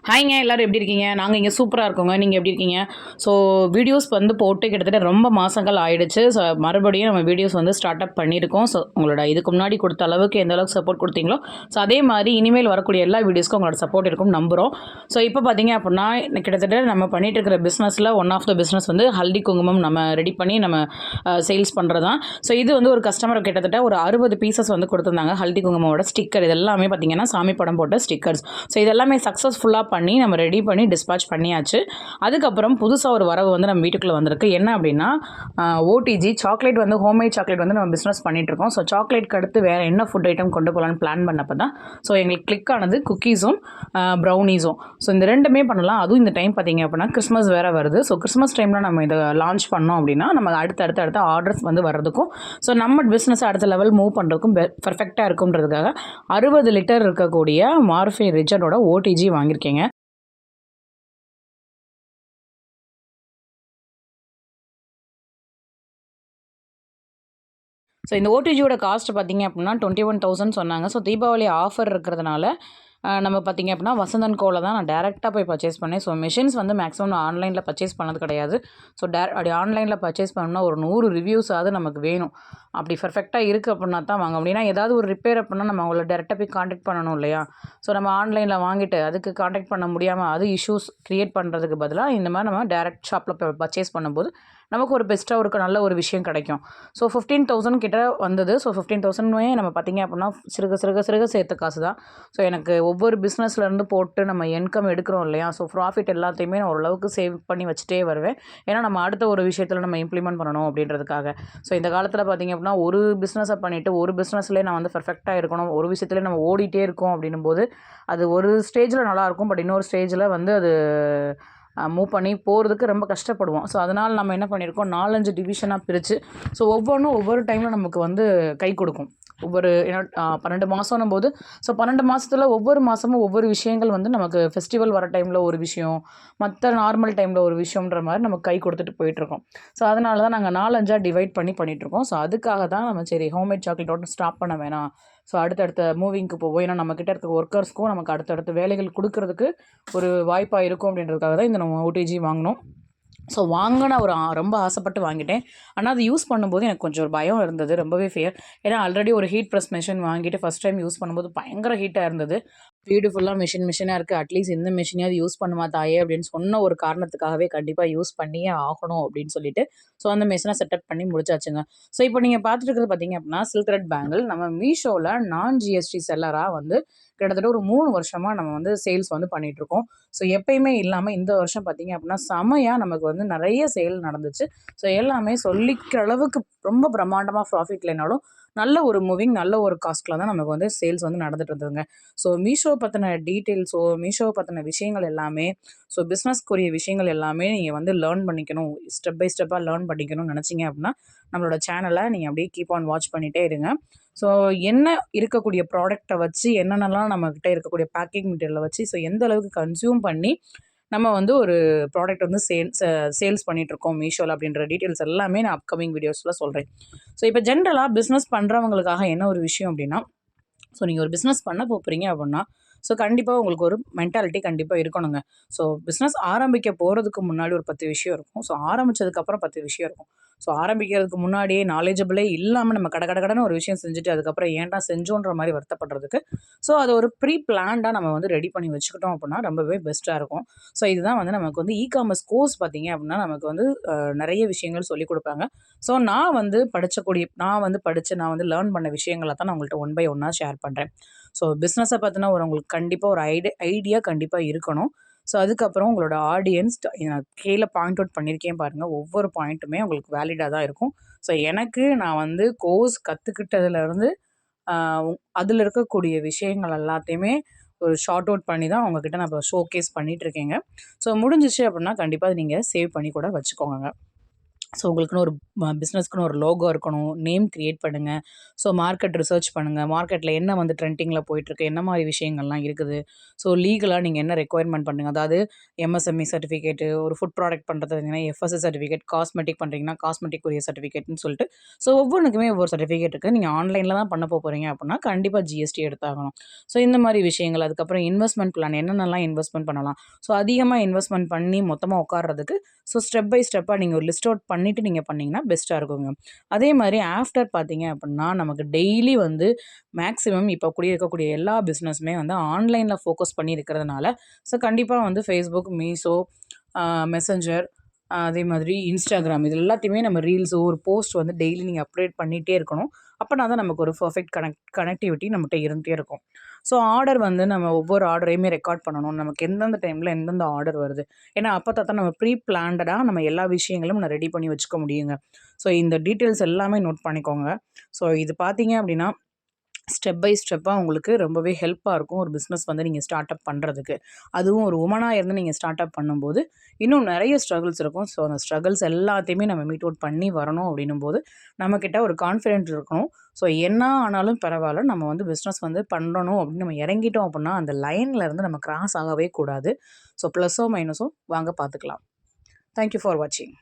ஹாய்ங்க எல்லாரும் எப்படி இருக்கீங்க? நாங்க இங்க சூப்பரா இருக்கோங்க. நீங்க எப்படி இருக்கீங்க? ஸோ வீடியோஸ் வந்து போட்டு கிட்டத்தட்ட ரொம்ப மாசங்கள் ஆயிடுச்சு. மறுபடியும் நம்ம வீடியோஸ் வந்து ஸ்டார்ட் அப் பண்ணியிருக்கோம். ஸோ உங்களோட இதுக்கு முன்னாடி குடுத்த அளவுக்கு எந்த அளவுக்கு சப்போர்ட் குடுத்தீங்களோ, ஸோ அதே மாரி இனிமேல் வரக்கூடிய எல்லா வீடியோஸ்க்கும் உங்களோட சப்போர்ட் இருக்கும்னு நம்புறோம். ஸோ இப்போ பார்த்தீங்க அப்புட்னா, கிட்டத்தட்ட நம்ம பண்ணிட்டு இருக்கிற பிசினஸ்ல ஒன் ஆஃப் த பிசினஸ் வந்து ஹல்தி குங்குமம் நம்ம ரெடி பண்ணி நம்ம சேல்ஸ் பண்றது தான். ஸோ இது வந்து ஒரு கஸ்டமர் கிட்டத்தட்ட ஒரு 60 பீசஸ் வந்து குடுத்திருந்தாங்க. ஹல்தி குங்குமமோட ஸ்டிக்கர் இது எல்லாமே பார்த்தீங்கன்னா, சாமி படம் போட்ட ஸ்டிக்கர்ஸ். ஸோ இது எல்லாமே சக்ஸஸ்ஃபுல்லா பண்ணி நம்ம ரெடி பண்ணி டிஸ்பேட்ச் பண்ணியாச்சு. அதுக்கப்புறம் புதுசா ஒரு வரவு வந்து நம்ம வீட்டுக்குள்ள வந்திருக்கு. என்ன அப்படின்னா, ஓடிஜி சாக்லேட் வந்து ஹோம்மேட் சாக்லேட் வந்து நம்ம பிசினஸ் பண்ணிட்டு இருக்கோம். ஸோ சாக்லேட்க்கு அடுத்து வேற என்ன ஃபுட் ஐட்டம் கொண்டு போகலான்னு பிளான் பண்ணப்ப தான் ஸோ எங்களுக்கு கிளிக் ஆனது குக்கீஸும் ப்ரௌனீஸும். ஸோ இந்த ரெண்டுமே பண்ணலாம். அதுவும் இந்த டைம் பார்த்தீங்க அப்படின்னா கிறிஸ்மஸ் வேற வருது. ஸோ கிறிஸ்மஸ் டைமில் நம்ம இதை லான்ச் பண்ணோம் அப்படின்னா நம்ம அடுத்த ஆர்டர்ஸ் வந்து வர்றதுக்கும் ஸோ நம்ம பிஸ்னஸ் அடுத்த லெவல் மூவ் பண்ணுறதுக்கும் பர்ஃபெக்டாக இருக்குன்றதுக்காக 60 லிட்டர் இருக்கக்கூடிய மார்ஃபே ரிச்சர்டோட ஓடிஜி வாங்கியிருக்கேங்க. ஸோ இந்த ஓடிஜியோட காஸ்ட் பார்த்தீங்க அப்படின்னா 21,000 சொன்னாங்க. ஸோ தீபாவளி ஆஃபர் இருக்கிறதுனால நம்ம பார்த்தீங்க அப்படின்னா வசந்த் அண்ட் கோல தான் நான் டேரெக்டாக போய் பர்ச்சேஸ் பண்ணேன். ஸோ மெஷின்ஸ் வந்து மேக்ஸிமம் நான் ஆன்லைனில் பர்ச்சேஸ் பண்ணது கிடையாது. ஸோ அப்படி ஆன்லைனில் பர்ச்சேஸ் பண்ணணும்னா ஒரு 100 ரிவ்யூஸாவது நமக்கு வேணும். அப்படி பர்ஃபெக்டாக இருக்குது அப்படின்னா தான் வாங்க முடியும். ஏன்னா ஏதாவது ஒரு ரிப்பேர் அப்படின்னா நம்ம அவங்கள டேரெக்டாக போய் காண்டாக்ட் பண்ணணும் இல்லையா? ஸோ நம்ம ஆன்லைனில் வாங்கிட்டு அதுக்கு காண்டாக்ட் பண்ண முடியாமல் அது இஷ்யூஸ் க்ரியேட் பண்ணுறதுக்கு பதிலாக இந்த மாதிரி நம்ம டேரெக்ட் ஷாப்பில் பர்ச்சேஸ் பண்ணும்போது நமக்கு ஒரு பெஸ்ட்டாக ஒரு நல்ல ஒரு விஷயம் கிடைக்கும். ஸோ 15,000 கிட்ட வந்தது. ஸோ 15,000மே நம்ம பார்த்தீங்க அப்படின்னா சிறுக சேர்த்த காசு தான். ஸோ எனக்கு ஒவ்வொரு பிஸ்னஸ்லேருந்து போட்டு நம்ம இன்கம் எடுக்கிறோம் இல்லையா? ஸோ ப்ராஃபிட் எல்லாத்தையுமே நான் ஓரளவுக்கு சேவ் பண்ணி வச்சுட்டே வருவேன். ஏன்னா நம்ம அடுத்த ஒரு விஷயத்தில் நம்ம இம்ப்ளிமெண்ட் பண்ணணும் அப்படின்றதுக்காக. ஸோ இந்த காலத்தில் பார்த்தீங்க அப்படின்னா ஒரு பிஸ்னஸை பண்ணிவிட்டு ஒரு பிஸ்னஸ்லேயே நான் வந்து பர்ஃபெக்டாக இருக்கணும். ஒரு விஷயத்துலேயே நம்ம ஓடிட்டே இருக்கோம் அப்படின்னும்போது அது ஒரு ஸ்டேஜில் நல்லாயிருக்கும். பட் இன்னொரு ஸ்டேஜில் வந்து அது மூவ் பண்ணி போகிறதுக்கு ரொம்ப கஷ்டப்படுவோம். ஸோ அதனால் நம்ம என்ன பண்ணியிருக்கோம் 4, 5 டிவிஷனாக பிரித்து ஸோ ஒவ்வொன்றும் ஒவ்வொரு டைமில் நமக்கு வந்து கை கொடுக்கும். ஒவ்வொரு ஏன்னா 12 மாதம்னும் போது ஸோ 12 மாதத்தில் ஒவ்வொரு மாதமும் ஒவ்வொரு விஷயங்கள் வந்து நமக்கு ஃபெஸ்டிவல் வர டைமில் ஒரு விஷயம், மற்ற நார்மல் டைமில் ஒரு விஷயம்ன்ற மாதிரி நமக்கு கை கொடுத்துட்டு போயிட்டுருக்கோம். ஸோ அதனால தான் நாங்கள் 4, 5 டிவைட் பண்ணிகிட்ருக்கோம். ஸோ அதுக்காக தான் நம்ம சரி ஹோம்மேட் சாக்லேட்டோட ஸ்டாப் பண்ண வேணாம். ஸோ அடுத்தடுத்த மூவிங்க்கு போவோம். ஏன்னா நம்மக்கிட்ட இருக்க ஒர்க்கர்ஸ்க்கும் நமக்கு அடுத்தடுத்த வேலைகள் கொடுக்கறதுக்கு ஒரு வாய்ப்பாக இருக்கும் அப்படின்றதுக்காக தான் இந்த நம்ம ஓடிஜி வாங்கினோம். ஸோ வாங்கின ஒரு ரொம்ப ஆசைப்பட்டு வாங்கிட்டேன். ஆனால் அது யூஸ் பண்ணும்போது எனக்கு கொஞ்சம் ஒரு பயம் இருந்தது. ரொம்பவே ஃபியர். ஏன்னா ஆல்ரெடி ஒரு ஹீட் ப்ரெஸ் மெஷின் வாங்கிட்டு ஃபஸ்ட் டைம் யூஸ் பண்ணும்போது பயங்கர ஹீட்டாக இருந்தது. வீடு ஃபுல்லாக மிஷினாக இருக்குது. அட்லீஸ்ட் இந்த மிஷினையாவது யூஸ் பண்ணுமா தாயே அப்படின்னு சொன்ன ஒரு காரணத்துக்காகவே கண்டிப்பாக யூஸ் பண்ணியே ஆகணும் அப்படின்னு சொல்லிட்டு ஸோ அந்த மிஷினை செட்டப் பண்ணி முடிச்சாச்சுங்க. ஸோ இப்போ நீங்கள் பார்த்துட்டு இருக்கிறது பார்த்தீங்க அப்படின்னா சில்க் த்ரெட் பேங்கிள் நம்ம மீஷோவில் நான் ஜிஎஸ்டி செல்லராக வந்து கிட்டத்தட்ட ஒரு 3 வருஷமாக நம்ம வந்து சேல்ஸ் வந்து பண்ணிகிட்ருக்கோம். ஸோ எப்பயுமே இல்லாமல் இந்த வருஷம் பார்த்தீங்க அப்படின்னா செமையாக நமக்கு வந்து நிறைய சேல் நடந்துச்சு. ஸோ எல்லாமே சொல்லிக்கிற அளவுக்கு ரொம்ப பிரம்மாண்டமாக ப்ராஃபிட் இல்லைனாலும் நல்ல ஒரு மூவிங் நல்ல ஒரு காஸ்ட்டில் தான் நமக்கு வந்து சேல்ஸ் வந்து நடந்துட்டு இருந்ததுங்க. ஸோ மீஷோ பற்றின டீட்டெயில்ஸோ மீஷோ பற்றின விஷயங்கள் எல்லாமே ஸோ பிஸ்னஸ்க்குரிய விஷயங்கள் எல்லாமே நீங்கள் வந்து லேர்ன் பண்ணிக்கணும், ஸ்டெப் பை ஸ்டெப்பாக லேர்ன் பண்ணிக்கணும்னு நினச்சிங்க அப்படின்னா நம்மளோட சேனலை நீங்கள் அப்படியே கீப் ஆன் வாட்ச் பண்ணிகிட்டே இருங்க. ஸோ என்ன இருக்கக்கூடிய ப்ராடக்ட்டை வச்சு என்னென்னலாம் நம்மக்கிட்ட இருக்கக்கூடிய பேக்கிங் மெட்டீரியலை வச்சு ஸோ எந்த அளவுக்கு கன்சியூம் பண்ணி நம்ம வந்து ஒரு ப்ராடக்ட் வந்து சேல்ஸ் பண்ணிகிட்ருக்கோம் மீஷோவில் அப்படின்ற டீட்டெயில்ஸ் எல்லாமே நான் அப்கமிங் வீடியோஸில் சொல்கிறேன். ஸோ இப்போ ஜென்ரலாக பிஸ்னஸ் பண்ணுறவங்களுக்காக என்ன ஒரு விஷயம் அப்படின்னா ஸோ நீங்கள் ஒரு பிஸ்னஸ் பண்ண போகிறீங்க அப்படின்னா ஸோ கண்டிப்பாக உங்களுக்கு ஒரு மென்டாலிட்டி கண்டிப்பாக இருக்கணுங்க. ஸோ பிஸ்னஸ் ஆரம்பிக்க போகிறதுக்கு முன்னாடி ஒரு 10 விஷயம் இருக்கும். ஸோ ஆரம்பித்ததுக்கப்புறம் 10 விஷயம் இருக்கும். ஸோ ஆரம்பிக்கிறதுக்கு முன்னாடியே நாலேஜபிளே இல்லாமல் நம்ம கடன்னு ஒரு விஷயம் செஞ்சுட்டு அதுக்கப்புறம் ஏன்டா செஞ்சோன்ற மாதிரி வருத்தப்படுறதுக்கு ஸோ அது ஒரு ப்ரீ பிளான்டாக நம்ம வந்து ரெடி பண்ணி வச்சுக்கிட்டோம் அப்படின்னா ரொம்பவே பெஸ்ட்டாக இருக்கும். ஸோ இதுதான் வந்து நமக்கு வந்து இகாமர்ஸ் கோர்ஸ் பார்த்தீங்க அப்படின்னா நமக்கு வந்து நிறைய விஷயங்கள் சொல்லிக் கொடுப்பாங்க. ஸோ நான் வந்து படித்து நான் வந்து லேர்ன் பண்ண விஷயங்களை தான் நான் உங்கள்கிட்ட ஒன் பை ஒன்னாக ஷேர் பண்ணுறேன். ஸோ பிஸ்னஸை பார்த்தினா உங்களுக்கு கண்டிப்பாக ஒரு ஐடியா கண்டிப்பாக இருக்கணும். ஸோ அதுக்கப்புறம் உங்களோட ஆடியன்ஸ் நான் கீழே பாயிண்ட் அவுட் பண்ணியிருக்கேன் பாருங்கள். ஒவ்வொரு பாயிண்ட்டுமே உங்களுக்கு வேலிடாக தான் இருக்கும். ஸோ எனக்கு நான் வந்து கோர்ஸ் கற்றுக்கிட்டதுலேருந்து அதில் இருக்கக்கூடிய விஷயங்கள் எல்லாத்தையுமே ஒரு ஷார்ட் அவுட் பண்ணி தான் அவங்கக்கிட்ட நான் இப்போ ஷோகேஸ் பண்ணிகிட்ருக்கேங்க. ஸோ முடிஞ்சிச்சு அப்படின்னா கண்டிப்பாக அதை நீங்கள் சேவ் பண்ணி கூட வச்சுக்கோங்க. ஸோ உங்களுக்குன்னு ஒரு பிஸ்னஸ்க்குன்னு ஒரு லோகோ இருக்கணும். நேம் கிரியேட் பண்ணுங்கள். ஸோ மார்க்கெட் ரிசர்ச் பண்ணுங்கள். மார்க்கெட்டில் என்ன வந்து ட்ரெண்டிங்கில் போயிட்டுருக்கு, என்ன மாதிரி விஷயங்கள்லாம் இருக்குது. ஸோ லீகலாக நீங்கள் என்ன ரெக்குயர்மெண்ட் பண்ணுங்கள். அதாவது எம்எஸ்எம்இ சர்டிஃபிகேட்டு, ஒரு ஃபுட் ப்ராடக்ட் பண்ணுறது இருந்தீங்கன்னா எஃப்எஸ்எஸ் சர்டிஃபிகேட், காஸ்மெட்டிக் பண்ணுறீங்கன்னா காஸ்மெட்டிக் உரிய சர்டிஃபிகேட்னு சொல்லிட்டு ஸோ ஒவ்வொன்றுக்குமே ஒவ்வொரு சர்டிஃபிகேட் இருக்குது. நீங்கள் ஆன்லைனில் தான் பண்ண போகிறீங்க அப்படின்னா கண்டிப்பாக ஜிஎஸ்டி எடுத்தாகணும். ஸோ இந்த மாதிரி விஷயங்கள். அதுக்கப்புறம் இன்வெஸ்ட்மெண்ட் பிளான் என்னென்னலாம் இன்வெஸ்ட்மெண்ட் பண்ணலாம். ஸோ அதிகமாக இன்வெஸ்ட்மெண்ட் பண்ணி மொத்தமாக உட்கார்றதுக்கு ஸோ ஸ்டெப் பை ஸ்டெப்பாக நீங்கள் ஒரு லிஸ்ட் அவுட் பண்ணிவிட்டு நீங்கள் பண்ணிங்கன்னா பெஸ்ட்டாக இருக்குங்க. அதே மாதிரி ஆஃப்டர் பார்த்தீங்க அப்படின்னா நமக்கு டெய்லி வந்து மேக்ஸிமம் இப்போ இருக்கக்கூடிய எல்லா பிஸ்னஸுமே வந்து ஆன்லைனில் ஃபோக்கஸ் பண்ணி இருக்கிறதுனால ஸோ கண்டிப்பாக வந்து ஃபேஸ்புக், மீஷோ, மெசஞ்சர், அதே மாதிரி இன்ஸ்டாகிராம் இது எல்லாத்தையுமே நம்ம ரீல்ஸோ ஒரு போஸ்ட் வந்து டெய்லி நீங்கள் அப்டேட் பண்ணிகிட்டே இருக்கணும். அப்போனா தான் நமக்கு ஒரு பர்ஃபெக்ட் கனெக்டிவிட்டி நம்மகிட்ட இருந்துகிட்டே இருக்கும். ஸோ ஆர்டர் வந்து நம்ம ஒவ்வொரு ஆர்டரையுமே ரெக்கார்ட் பண்ணணும். நமக்கு எந்தெந்த டைமில் எந்தெந்த ஆர்டர் வருது. ஏன்னா அப்போ தான் நம்ம ப்ரீ பிளான்டாக நம்ம எல்லா விஷயங்களும் நான் ரெடி பண்ணி வச்சுக்க முடியுங்க. ஸோ இந்த டீட்டெயில்ஸ் எல்லாமே நோட் பண்ணிக்கோங்க. ஸோ இது பார்த்தீங்க அப்படின்னா ஸ்டெப் பை ஸ்டெப்பாக உங்களுக்கு ரொம்பவே ஹெல்ப்பாக இருக்கும் ஒரு பிஸ்னஸ் வந்து நீங்கள் ஸ்டார்ட் அப் பண்ணுறதுக்கு. அதுவும் ஒரு உமனாக இருந்து நீங்கள் ஸ்டார்ட் அப் பண்ணும்போது இன்னும் நிறைய ஸ்ட்ரகிள்ஸ் இருக்கும். ஸோ அந்த ஸ்ட்ரகிள்ஸ் எல்லாத்தையுமே நம்ம மீட் அவுட் பண்ணி வரணும் அப்படின்னும்போது நம்மக்கிட்ட ஒரு கான்ஃபிடென்ட் இருக்கணும். ஸோ என்ன ஆனாலும் பரவாயில்ல, நம்ம வந்து பிஸ்னஸ் வந்து பண்ணணும் அப்படின்னு நம்ம இறங்கிட்டோம் அப்படின்னா அந்த லைனில் இருந்து நம்ம கிராஸ் ஆகவே கூடாது. ஸோ ப்ளஸ்ஸோ மைனஸோ வாங்க பார்த்துக்கலாம். தேங்க்யூ ஃபார் வாட்சிங்.